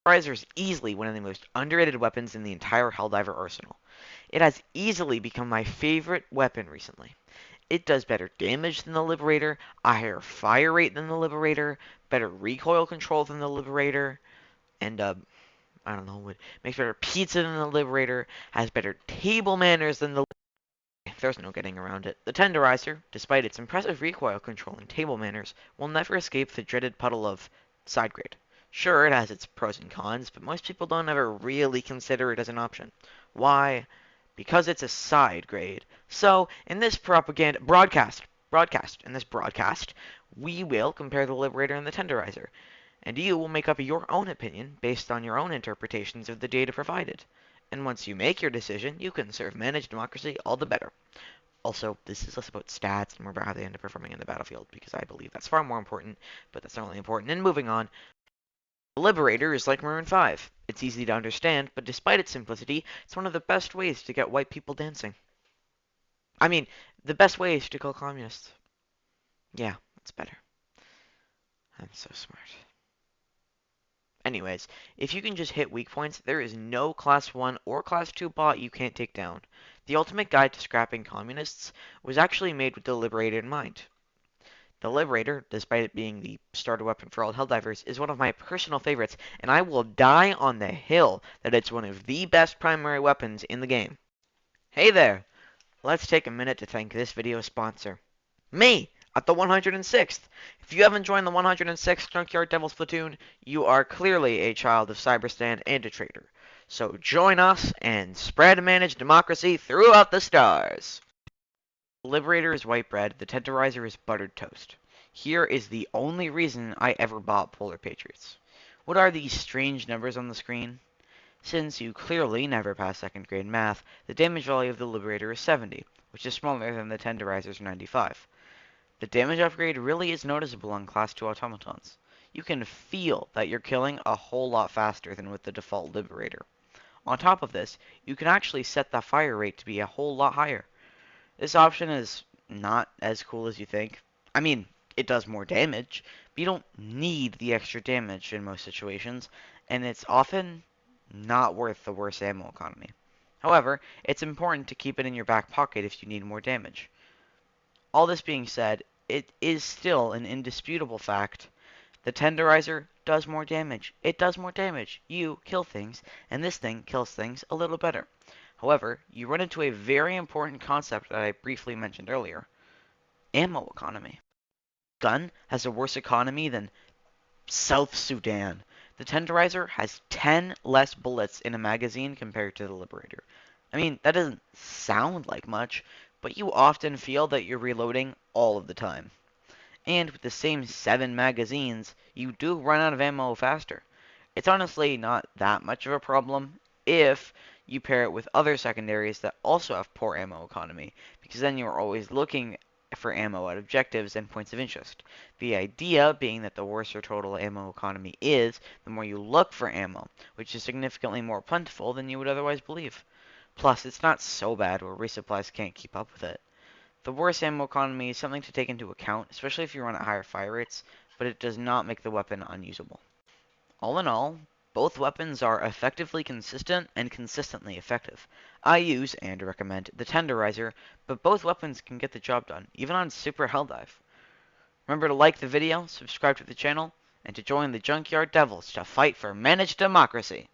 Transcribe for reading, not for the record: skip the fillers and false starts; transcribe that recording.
Tenderizer is easily one of the most underrated weapons in the entire Helldiver arsenal. It has easily become my favorite weapon recently. It does better damage than the Liberator, a higher fire rate than the Liberator, better recoil control than the Liberator, and I don't know, makes better pizza than the Liberator, has better table manners than the there's no getting around it. The Tenderizer, despite its impressive recoil control and table manners, will never escape the dreaded puddle of side grade. Sure, it has its pros and cons, but most people don't ever really consider it as an option. Why? Because it's a side grade. So, in this in this broadcast, we will compare the Liberator and the Tenderizer, and you will make up your own opinion based on your own interpretations of the data provided. And once you make your decision, you can serve managed democracy all the better. Also, this is less about stats and more about how they end up performing in the battlefield, because I believe that's far more important, but that's not really important. And moving on, the Liberator is like Maroon 5. It's easy to understand, but despite its simplicity, it's one of the best ways to get white people dancing. I mean, the best ways to kill communists. Yeah, that's better. I'm so smart. Anyways, if you can just hit weak points, there is no Class 1 or Class 2 bot you can't take down. The ultimate guide to scrapping communists was actually made with the Liberator in mind. The Liberator, despite it being the starter weapon for all Helldivers, is one of my personal favorites, and I will die on the hill that it's one of the best primary weapons in the game. Hey there! Let's take a minute to thank this video's sponsor, me, at the 106th. If you haven't joined the 106th Junkyard Devils platoon, you are clearly a child of Cyberstan and a traitor. So join us and spread managed democracy throughout the stars. The Liberator is white bread, the Tenderizer is buttered toast. Here is the only reason I ever bought Polar Patriots. What are these strange numbers on the screen? Since you clearly never passed second grade math, the damage value of the Liberator is 70, which is smaller than the Tenderizer's 95. The damage upgrade really is noticeable on Class 2 automatons. You can feel that you're killing a whole lot faster than with the default Liberator. On top of this, you can actually set the fire rate to be a whole lot higher. This option is not as cool as you think. I mean, it does more damage, but you don't need the extra damage in most situations, and it's often not worth the worse ammo economy. However, it's important to keep it in your back pocket if you need more damage. All this being said, it is still an indisputable fact. The Tenderizer does more damage. It does more damage. You kill things, and this thing kills things a little better. However, you run into a very important concept that I briefly mentioned earlier. Ammo economy. Gun has a worse economy than South Sudan. The Tenderizer has 10 less bullets in a magazine compared to the Liberator. I mean, that doesn't sound like much, but you often feel that you're reloading all of the time. And with the same 7 magazines, you do run out of ammo faster. It's honestly not that much of a problem if you pair it with other secondaries that also have poor ammo economy, because then you're always looking for ammo at objectives and points of interest. The idea being that the worse your total ammo economy is, the more you look for ammo, which is significantly more plentiful than you would otherwise believe. Plus, it's not so bad where resupplies can't keep up with it. The worse ammo economy is something to take into account, especially if you run at higher fire rates, but it does not make the weapon unusable. All in all, both weapons are effectively consistent and consistently effective. I use and recommend the Tenderizer, but both weapons can get the job done, even on Super Helldive. Remember to like the video, subscribe to the channel, and to join the Junkyard Devils to fight for managed democracy.